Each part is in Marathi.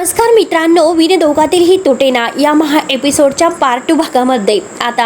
नमस्कार मित्रांनो, विने दोघातील ही तुटेना या महा एपिसोडच्या पार्ट 2 भागामध्ये आता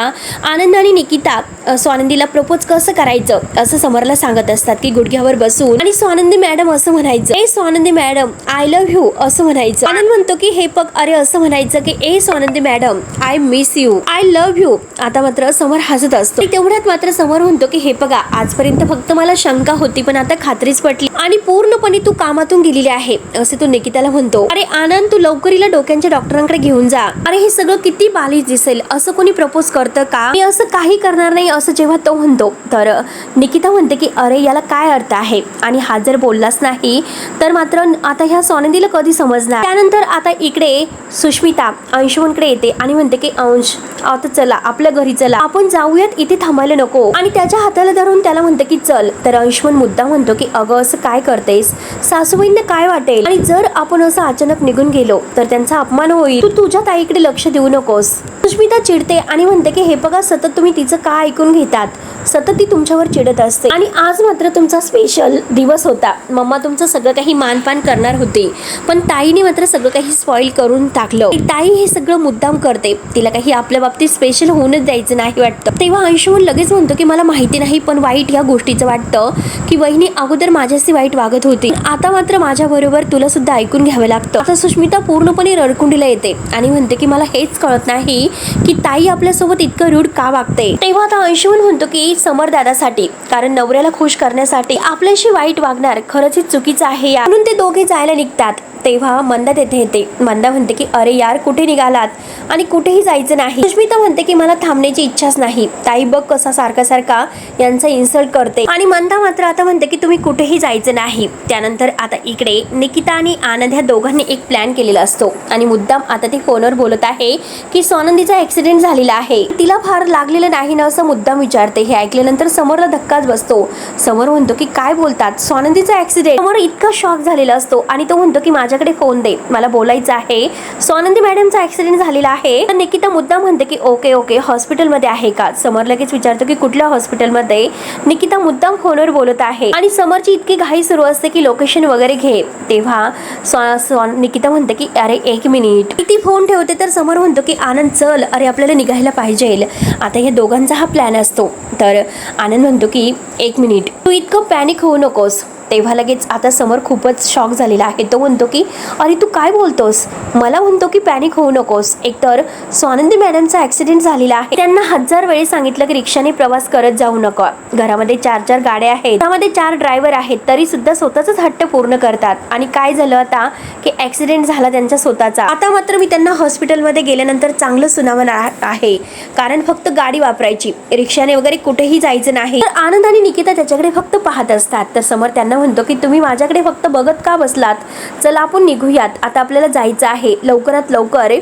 आनंद आणि निकिता स्वानंदीला प्रपोज कसं करायचं असं समरला सांगत असतात की गुडघ्यावर बसून, आणि स्वानंदी मॅडम असं म्हणायचं, ए Swanandi madam I love you असं म्हणायचं. आनंद म्हणतो की हे पग अरे असं म्हणायचं की ए Swanandi madam I miss you, I love you. आता मात्र समर हसत असतो. तेवढ्यात मात्र समर म्हणतो की हे बघा, आजपर्यंत फक्त मला शंका होती पण आता खात्रीच पटली आणि पूर्णपणे तू कामातून गेलेली आहे असे तो निकिताला म्हणतो. अरे आनंद, तू लवकरीला डोक्यांच्या डॉक्टरांकडे घेऊन जा. अरे हे सगळं किती बालिश दिसेल, असं कोणी प्रपोज करतं का? मी असं काही करणार नाही असं जेव्हा तो म्हणतो तर निकिता म्हणते की अरे याला काय अर्थ आहे, आणि हा जर बोललाच नाही तर मात्र आता ह्या स्वानंदीला कधी समजणार. त्यानंतर आता इकडे सुष्मिता अंशुमनकडे येते आणि म्हणते की अंश, आता चला आपल्या घरी चला, आपण जाऊयात, इथे थांबायला नको. आणि त्याच्या हाताला धरून त्याला म्हणते की चल. तर अंशुमन मुद्दा म्हणतो की अगं असं काय करतेस, सासूबाईंना काय वाटेल, आणि जर आपण असं अचानक निघून गेलो तर त्यांचा अपमान होईल, तू तुझ्या ताईकडे लक्ष देऊ नकोस. सुष्मिता चिडते आणि म्हणते की हे बघा, सतत तुम्ही तिचं का ऐकून घेतात, सतत ती तुमच्यावर चिडत असते, आणि आज मात्र तुमचा स्पेशल दिवस होता. मम्मा तुमचं सगळं काही मानपान करणार होती पण ताईने मात्र सगळं काही स्पॉइल करून टाकलं. ताई हे सगळं मुद्दाम करते, तिला काही आपल्या बाबतीत स्पेशल होऊनच द्यायचं नाही वाटतं. तेव्हा अंशुमन लगेच म्हणतो की मला माहिती नाही पण वाईट या गोष्टीचं वाटतं की वहिनी अगोदर माझ्याशी वाईट वागत होती, आता मात्र माझ्या बरोबर तुला सुद्धा ऐकून घ्यावं लागतं. आता सुष्मिता पूर्णपणे रडकुंडीला येते आणि म्हणते की मला हेच कळत नाही की ताई आपल्यासोबत इतकं रूढ का वागते. तेव्हा आता अंशुमन म्हणतो की समर दादासाठी, कारण नवऱ्याला खुश करण्यासाठी आपल्याशी वाईट वागणार खरंच हे चुकीचं आहे या, म्हणून ते दोघे जायला निघतात. तेव्हा मंदा तेथे येते. मंदा म्हणते की अरे यार कुठे निघालात आणि कुठेही जायचं नाही. सुष्मिता म्हणते की मला थांबण्याची इच्छाच नाही, ताई बघ कसा सारखा सारखा यांचा इन्सल्ट करते, आणि मंदा मात्र आता म्हणते की तुम्ही कुठेही जायचं नाही. त्यानंतर आता इकडे निकिता आणि आनंद ह्या दोघांनी एक प्लॅन केलेला असतो आणि मुद्दाम आता ती फोनवर बोलत आहे की स्वानंदीचा ऍक्सिडेंट झालेला आहे, तिला फार लागलेलं नाही ना असं मुद्दाम विचारते. हे ऐकल्यानंतर समरला धक्काच बसतो. समर म्हणतो की काय बोलतात, स्वानंदीचा ऍक्सिडेंट. समर इतका शॉक झालेला असतो आणि तो म्हणतो की माझ्याकडे फोन दे, मला बोलायचं आहे, स्वानंदी मॅडमचा ऍक्सिडेंट झालेला आहे. तर निकिता मुद्दाम म्हणते की ओके ओके हॉस्पिटलमध्ये आहे का. समर लगेच विचारतो की कुठल्या हॉस्पिटलमध्ये. निकिता मुद्दाम फोनवर बोलत आहे आणि समरची इतकी घाई सुरू असते की लोकेशन वगैरे घे. तेव्हा निकिता म्हणते की अरे एक मिनिट. ती फोन ठेवते तर समर म्हणतो की आनंद चल, अरे आपल्याला निघायला पाहिजे. आता या दोघांचा हा प्लॅन असतो. तर आनंद म्हणतो की एक मिनिट, तू इतकं पॅनिक होऊ नकोस. तेव्हा लगेच आता समर खूपच शॉक झालेला आहे. तो म्हणतो की अरे तू काय बोलतोस, मला म्हणतो की पॅनिक होऊ नकोस. एकतर स्वानंदी मॅडमचा ऍक्सिडेंट झालेला आहे, त्यांना 1000 वेळी सांगितलं की रिक्षाने प्रवास करत जाऊ नका, घरामध्ये 4 गाड्या आहेत, त्यामध्ये 4 ड्रायव्हर आहेत, तरी सुद्धा स्वतःच हट्ट पूर्ण करतात. आणि काय झालं आता की ऍक्सिडेंट झाला त्यांचा स्वतःचा. आता मात्र मी त्यांना हॉस्पिटलमध्ये गेल्यानंतर चांगलं सुनावं आहे, कारण फक्त गाडी वापरायची, रिक्षाने वगैरे कुठेही जायचं नाही. तर आनंद आणि निकिता त्याच्याकडे फक्त पाहत असतात. तर समर त्यांना म्हणतो की तुम्ही माझ्याकडे फक्त बघत का बसलात, चला आपण निघूयात, आता आपल्याला जायचं आहे लवकरात लवकर.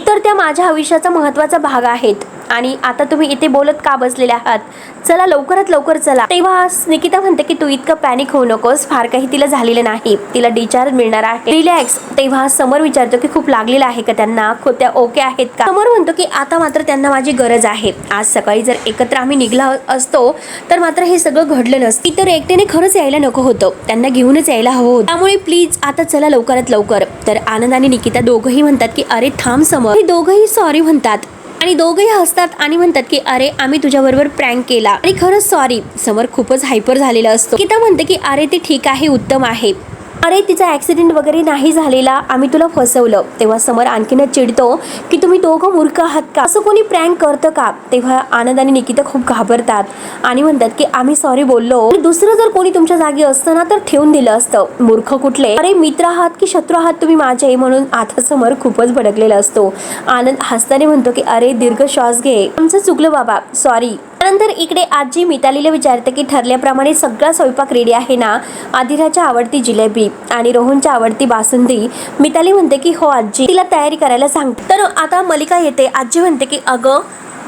तर त्या माझ्या आयुष्याचा महत्त्वाचा भाग आहेत आणि आता तुम्ही इथे बोलत का बसलेले आहात, चला लवकरात लवकर चला. तेव्हा निकिता म्हणते की तू इतकं पॅनिक होऊ नकोस, फार काही तिला झालेलं नाही, तिला डिस्चार्ज मिळणार आहे, रिलॅक्स. तेव्हा समर विचारतो की खूप लागलेलं आहे का त्यांना, त्या ओके आहेत का. समर म्हणतो की आता मात्र त्यांना माझी गरज आहे, आज सकाळी जर एकत्र आम्ही निघला असतो तर मात्र हे सगळं घडलं नसतं. तर एकट्याने खरंच यायला नको होतं, त्यांना घेऊनच यायला हवं होतं, त्यामुळे प्लीज आता चला लवकरात लवकर. तर आनंद आणि निकिता दोघंही म्हणतात की अरे थांब समर. हे दोघंही सॉरी म्हणतात आणि दोघेही हसतात आणि म्हणतात की अरे आम्ही तुझ्याबरोबर प्रँक केला आणि खरंच सॉरी. समर खूपच हायपर झालेला असतो. निकिता म्हणते की अरे ते ठीक आहे, उत्तम आहे, अरे तिचा ऍक्सिडेंट वगैरे नाही झालेला, आम्ही तुला फसवलं. तेव्हा समर आणखीनच चिडतो की तुम्ही दोघं मूर्ख आहात का, असं कोणी प्रँक करतं का. तेव्हा आनंद आणि निकिता खूप घाबरतात आणि म्हणतात की आम्ही सॉरी बोललो, दुसरं जर कोणी तुमच्या जागी असतं ना तर ठेवून दिलं असतं. मूर्ख कुठले, अरे मित्र आहात की शत्रू आहात तुम्ही माझे. म्हणून आता समर खूपच भडकलेला असतो. आनंद हसताना म्हणतो की अरे दीर्घ श्वास घे, आमचं चुकलं बाबा, सॉरी. त्यानंतर इकडे आजी मितालीला विचारते की ठरल्याप्रमाणे सगळा स्वयंपाक रेडी आहे ना. आदिराच्या आवडती जिलेबी आणि रोहनच्या आवडती बासुंदी. मिताली म्हणते की हो आजी, तिला तयारी करायला सांगते. तर आता मलिका येते. आजी म्हणते की अगं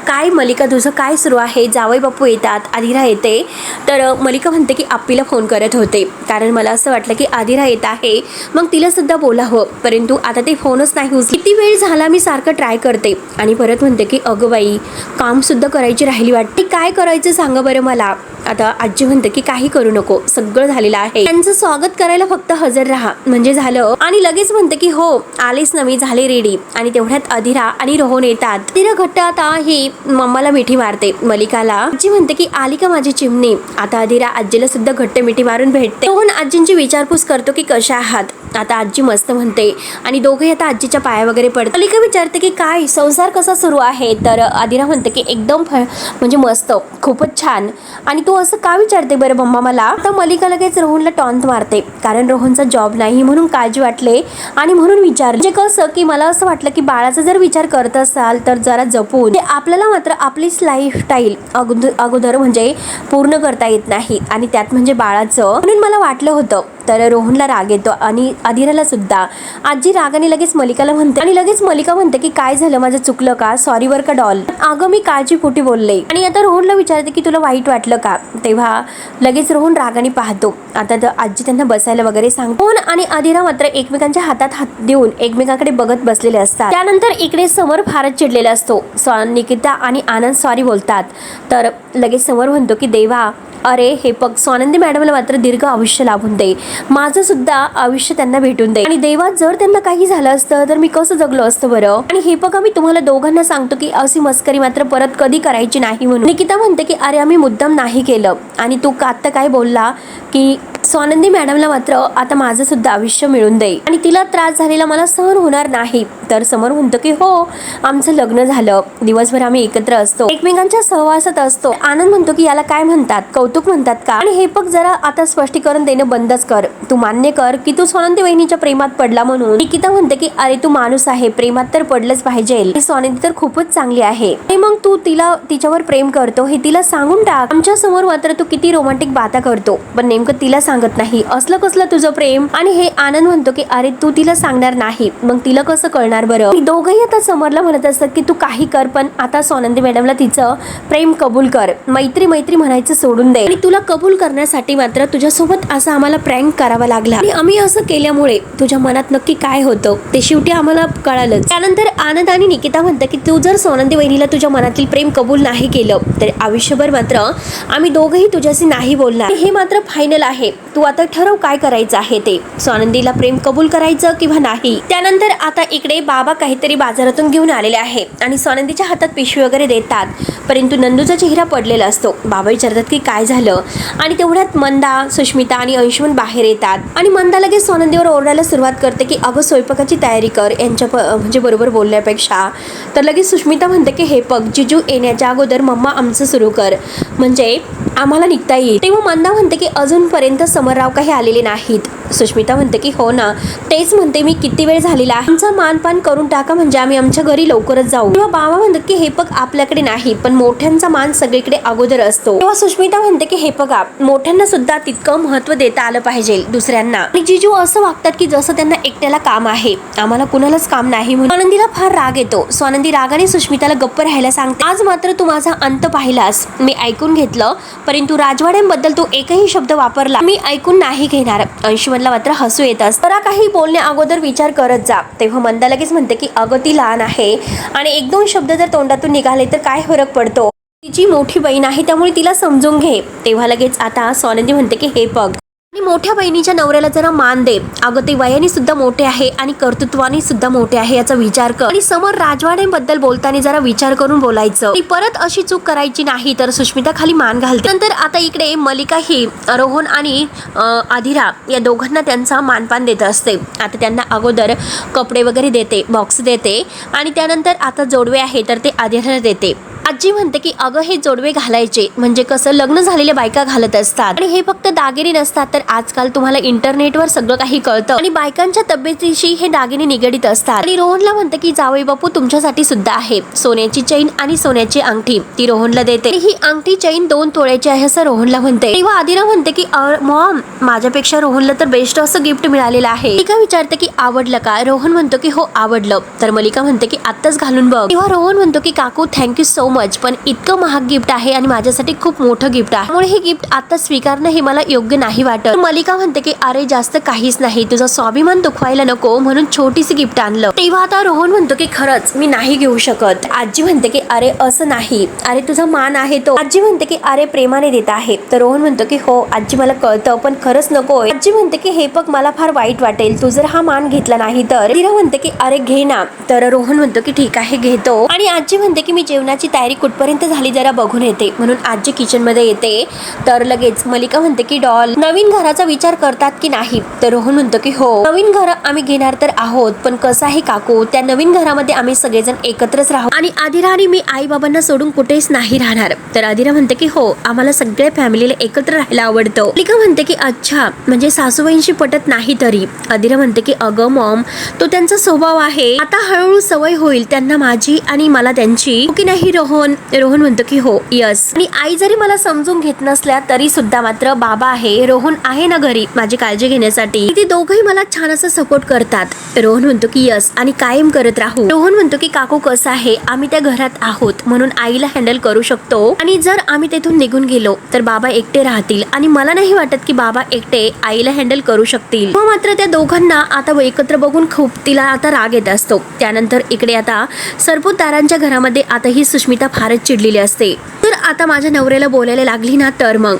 काय मलिका तुझं काय सुरू आहे, जावई बापू येतात, आदिरा येते. तर मलिका म्हणते की आप्पीला फोन करत होते, कारण मला असं वाटलं की आदिरा येत आहे मग तिला सुद्धा बोलावं, परंतु आता ते फोनच नाही उचलत. किती वेळ झाला मी सारखं ट्राय करते. आणि परत म्हणते की अगं बाई काम सुद्धा करायची राहिली वाटते, काय करायचं सांगा बरं मला. आता आजी म्हणते की काही करू नको, सगळं झालेलं आहे, त्यांचं स्वागत करायला फक्त हजर राहा म्हणजे झालं. आणि लगेच म्हणते की हो आलीच ना मी, झाले रेडी. आणि तेवढ्यात अधिरा आणि रोहन येतात. तिला घट्ट आता ही मम्माला मिठी मारते मलिकाला. आजी म्हणते की आली का माझी चिमणी. आता अधिरा आजीला सुद्धा घट्ट मिठी मारून भेटते. रोहन आजींची विचारपूस करतो की कशा आहात. आता आजी मस्त म्हणते आणि दोघे आता आजीच्या पाया वगैरे पडतात. मलिका विचारते की काय संसार कसा सुरू आहे. तर अधिरा म्हणते की एकदम म्हणजे मस्त, खूपच छान. आणि तू असं का विचारते बरं मम्मा मला. आता मलिका लगेच रोहनला टॉन्ट मारते, कारण रोहनचा जॉब नाही म्हणून काळजी वाटले आणि म्हणून विचार. म्हणजे कसं की मला असं वाटलं की बाळाचा जर विचार करत असाल तर जरा जपून. आपल्याला मात्र आपलीच लाईफस्टाईल अगोदर म्हणजे पूर्ण करता येत नाही आणि त्यात म्हणजे बाळाचं, म्हणून मला वाटलं होतं. तर रोहनला राग येतो आणि अधिराला सुद्धा. आजी रागाने लगेच मलिकाला म्हणते आणि लगेच मलिका म्हणते की काय झालं, माझं चुकलं का, सॉरी वर का डॉल. अगं मी काळजीपोटी बोलले. आणि आता रोहनला विचारते की तुला वाईट वाटलं का. तेव्हा लगेच रोहन रागाने पाहतो. आता आजी त्यांना बसायला वगैरे सांगतो. रोहन आणि अधिरा मात्र एकमेकांच्या हातात हात देऊन एकमेकांकडे बघत बसलेले असतात. त्यानंतर इकडे समर फारच चिडलेला असतो. निकिता आणि आनंद सॉरी बोलतात. तर लगेच समर म्हणतो की देवा अरे हे बघ, स्वानंदी मॅडमला मात्र दीर्घ आयुष्य लाभून दे, माझं सुद्धा आयुष्य त्यांना भेटून दे. आणि देवा जर त्यांना काही झालं असतं तर मी कसं जगलो असतं बरं. आणि हे बघा मी तुम्हाला दोघांना सांगतो की अशी मस्करी मात्र परत कधी करायची नाही म्हणून. निकिता म्हणते की अरे आम्ही मुद्दाम नाही केलं. आणि तू आता काय बोलला की स्वानंदी मॅडमला मात्र आता माझं सुद्धा आयुष्य मिळून दे आणि तिला त्रास झालेला मला सहन होणार नाही. तर समोर म्हणतो की हो आमचं लग्न झालं, दिवसभर आम्ही एकत्र असतो, एकमेकांच्या सहवासात असतो. आनंद म्हणतो की याला काय म्हणतात, कौतुक म्हणतात का. आणि हे बघ जरा आता स्पष्टीकरण देणं बंदच कर, तू मान्य कर की तू स्वानंदी वहिनीच्या प्रेमात पडला म्हणून. निकिता म्हणते की अरे तू माणूस आहे, प्रेमात तर पडलंच पाहिजे, स्वानंदी तर खूपच चांगली आहे. आणि मग तू तिच्यावर प्रेम करतो हे तिला सांगून टाक. आमच्या समोर मात्र तू किती रोमॅन्टिक बाता करतो पण नेमकं तिला सांगत नाही, असलं कसलं तुझं प्रेम. आणि हे आनंद म्हणतो की अरे तू तिला सांगणार नाही मग तिला कसं कळणार बरं. दोघंही आता समरला म्हणत असतात की तू काही कर पण आता स्वानंदी मॅडमला तिचं प्रेम कबूल कर, मैत्री मैत्री म्हणायचं सोडून दे. आणि तुला कबूल करण्यासाठी मात्र तुझ्यासोबत असं आम्हाला प्रँक करावा लागला आणि आम्ही असं केल्यामुळे तुझ्या मनात नक्की काय होतं ते शेवटी आम्हाला कळालंच. त्यानंतर आनंद आणि निकिता म्हणतात की तू जर स्वानंदी वहिनीला तुझ्या मनातील प्रेम कबूल नाही केलं तर आयुष्यभर मात्र आम्ही दोघंही तुझ्याशी नाही बोलणार. हे मात्र फायनल आहे, तू आता ठरव काय करायचं आहे ते, स्वानंदीला प्रेम कबूल करायचं किंवा नाही. त्यानंतर आता इकडे बाबा काहीतरी बाजारातून घेऊन आलेले आहे आणि स्वानंदीच्या हातात पिशवी वगैरे देतात, परंतु नंदूचा चेहरा पडलेला असतो. बाबा विचारतात की काय झालं. आणि तेवढ्यात मंदा, सुष्मिता आणि अंशुमन बाहेर येतात आणि मंदा लगेच स्वानंदीवर ओरडायला सुरुवात करते की अगं स्वयंपाकाची तयारी कर यांच्या म्हणजे बरोबर बोलण्यापेक्षा. तर लगेच सुष्मिता म्हणते की हे पग जिजू येण्याच्या अगोदर मम्मा आमचं सुरू कर म्हणजे आम्हाला निघता येईल. तेव्हा मंदा म्हणते की अजूनपर्यंत समरराव काही आलेले नाहीत. सुष्मिता म्हणते की हो ना, तेच म्हणते मी, किती वेळ झालेला आहे, आमचा मानपान करून टाका म्हणजे आम्ही आमच्या घरी लवकरच जाऊ. तेव्हा बाबा म्हणतात की हे बघ आपल्याकडे नाही पण मोठ्यांचा मान सगळीकडे अगोदर असतो. तेव्हा सुष्मिता म्हणते की हे बघा मोठ्यांना सुद्धा तितकं महत्त्व देता आलं पाहिजे दुसऱ्यांना. आणि जिजू असं वागतात की जसं त्यांना एकट्याला काम आहे, आम्हाला कुणालाच काम नाही म्हणून. स्वानंदीला फार राग येतो. स्वानंदी रागाने सुष्मिताला गप्प राहायला सांगते. आज मात्र तू माझा अंत पाहिलास, मी ऐकून घेतलं परंतु राजवाड्यांबद्दल तू एकही शब्द वापरला मी ऐकून नाही घेणार. अंशुमनला मात्र हसू येत असतं. जरा काही बोलण्या अगोदर विचार करत जा. तेव्हा मंदा लगेच म्हणते की अगं ती लहान आहे आणि एक दोन शब्द जर तोंडातून निघाले तर काय फरक पडतो, तिची मोठी बहीण आहे त्यामुळे तिला समजून घे. तेव्हा लगेच आता स्वानंदी म्हणते की हे बघ आणि मोठ्या बहिणीच्या नवऱ्याला जरा मान दे, अगं ते वयाने सुद्धा मोठे आहे आणि कर्तृत्वाने सुद्धा मोठे आहे याचा विचार कर. आणि समोर राजवाड्यांबद्दल बोलताना जरा विचार करून बोलायचं, ती परत अशी चूक करायची नाही. तर सुष्मिता खाली मान घालते. नंतर आता इकडे मलिका ही रोहन आणि अधिरा या दोघांना त्यांचा मानपान देत असते. आता त्यांना अगोदर कपडे वगैरे देते, बॉक्स देते आणि त्यानंतर आता जोडवे आहे तर ते अधिराला देते. आजी म्हणते की अगं हे जोडवे घालायचे म्हणजे कसं लग्न झालेल्या बायका घालत असतात आणि हे फक्त दागिने नसतात तर आजकाल तुम्हाला इंटरनेटवर सगळं काही कळतं आणि बायकांच्या तब्येतीशी हे दागिने निगडीत असतात. आणि रोहनला म्हणते की जावई बापू तुमच्यासाठी सुद्धा आहे सोन्याची चैन आणि सोन्याची अंगठी, ती रोहनला देते. ही अंगठी चैन 2 तोळ्याची आहे असं रोहनला म्हणते. तेव्हा अधिरा म्हणते की मॉम माझ्यापेक्षा रोहनला तर बेस्ट असं गिफ्ट मिळालेलं आहे. मलिका विचारते की आवडलं का. रोहन म्हणतो की हो आवडलं. तर मलिका म्हणते की आत्ताच घालून बघ. तेव्हा रोहन म्हणतो की काकू थँक्यू सो मच, पण इतकं महाग गिफ्ट आहे आणि माझ्यासाठी खूप मोठं गिफ्ट आहे त्यामुळे हे गिफ्ट आता स्वीकारणं हे मला योग्य नाही वाटत. वाटतं. मलिका म्हणते की अरे जास्त काहीच नाही, तुझा स्वाभिमान दुखवायला नको म्हणून छोटीशी गिफ्ट आणलं. तेव्हा आता रोहन म्हणतो की खरंच मी नाही घेऊ शकत. आजी म्हणते की अरे असं नाही, अरे तुझा मान आहे तो. आजी म्हणते की अरे प्रेमाने देत आहे. तर रोहन म्हणतो की हो आजी मला कळतं पण खरंच नकोय. आजी म्हणते की हे बघ मला फार वाईट वाटेल तू जर हा मान घेतला नाही तर. तिला म्हणते की अरे घे ना. तर रोहन म्हणतो की ठीक आहे घेतो. आणि आजी म्हणते की मी जेवणाची तयारी कुठपर्यंत झाली जरा बघून येते. म्हणून आजी किचन मध्ये येते. तर लगेच मलिका म्हणते की डॉल नवीन घराचा विचार करतात की नाही. तर रोहन म्हणतो की हो नवीन घर आम्ही घेणार तर आहोत पण कसं आहे काकू त्या नवीन घरामध्ये आम्ही सगळेजण एकत्रच राहू आणि आदिरा आणि मी आई बाबांना सोडून कुठेच नाही राहणार. तर आदिरा म्हणते की हो आम्हाला सगळ्या फॅमिलीला एकत्र राहायला आवडतं. मलिका म्हणते की अच्छा म्हणजे सासूबाईंशी पटत नाही तरी. आदिरा म्हणते की अगं मॉम तो त्यांचा स्वभाव आहे, आता हळूहळू सवय होईल त्यांना माझी आणि मला त्यांची, हो की नाही रोहन. रोहन म्हणतो की हो यस. आणि आई जरी मला समजून घेत नसल्या तरी सुद्धा मात्र बाबा आहे रोहन आहे ना घरी माझी काळजी घेण्यासाठी, ते दोघंही मला छान असं सपोर्ट करतात. रोहन म्हणतो की यस आणि कायम करत राहू. रोहन म्हणतो की काकू कसं आहे आम्ही त्या घरात आहोत म्हणून आईला हँडल करू शकतो आणि जर आम्ही तेथून निघून गेलो तर बाबा एकटे राहतील आणि मला नाही वाटत की बाबा एकटे आईला हँडल करू शकतील. मग मात्र त्या दोघांना आता एकत्र बघून खूप तिला आता राग येत असतो. त्यानंतर इकडे आता सरपोतदारांच्या घरामध्ये आता ही सुष्मिता फारच चिडलेली असते. तर आता माझ्या नवऱ्याला बोलायला लागली ना तर मग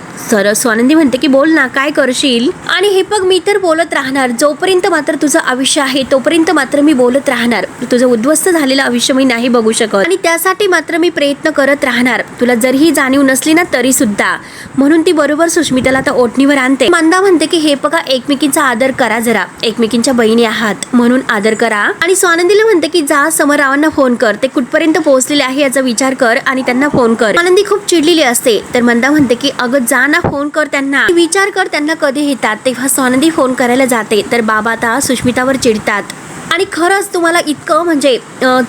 स्वानंदी म्हणते की बोल ना काय करशील. आणि हे बघ मी तर बोलत राहणार जोपर्यंत मात्र तुझं आयुष्य आहे तोपर्यंत मात्र मी बोलत राहणार. तुझं उद्ध्वस्त झालेलं आयुष्य मी नाही बघू शकत आणि त्यासाठी मात्र मी प्रयत्न करत राहणार तुला जरीही जाणीव नसली ना तरी सुद्धा. म्हणून ती बरोबर सुष्मिताला आता ओटणीवर आणते. मंदा म्हणते की हे बघा एकमेकींचा आदर करा जरा, एकमेकींच्या बहिणी आहात म्हणून आदर करा. आणि स्वानंदीला म्हणते की जा समररावांना फोन कर, ते कुठपर्यंत पोहोचलेले आहे याचा विचार कर आणि त्यांना फोन कर. आनंदी खूप चिडलेली असते. तर मंदा म्हणते की अगं जा ना फोन कर त्यांना, विचार कर त्यांना कधी येतात. तेव्हा स्वानंदी फोन करायला जाते तर बाबा आता सुष्मितावर चिडतात आणि खरंच तुम्हाला इतकं म्हणजे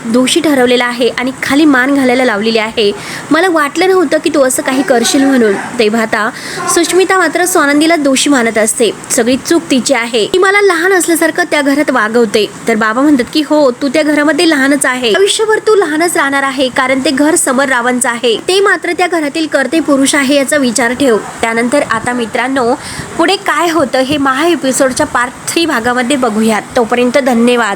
दोषी ठरवलेलं आहे आणि खाली मान घालायला लावलेली आहे. मला वाटलं नव्हतं की तू असं काही करशील म्हणून. तेव्हा आता सुष्मिता मात्र स्वानंदीला दोषी मानत असते. सगळी चूक तिची आहे, ती मला लहान असल्यासारखं त्या घरात वागवते. तर बाबा म्हणतात की हो तू त्या घरामध्ये लहानच आहे, आयुष्यभर तू लहानच राहणार आहे कारण ते घर समररावांचं आहे, ते मात्र त्या घरातील कर्ते पुरुष आहे याचा विचार ठेव. त्यानंतर आता मित्रांनो पुढे काय होतं हे महा एपिसोडच्या पार्ट 3 भागामध्ये बघूयात. तोपर्यंत धन्यवाद.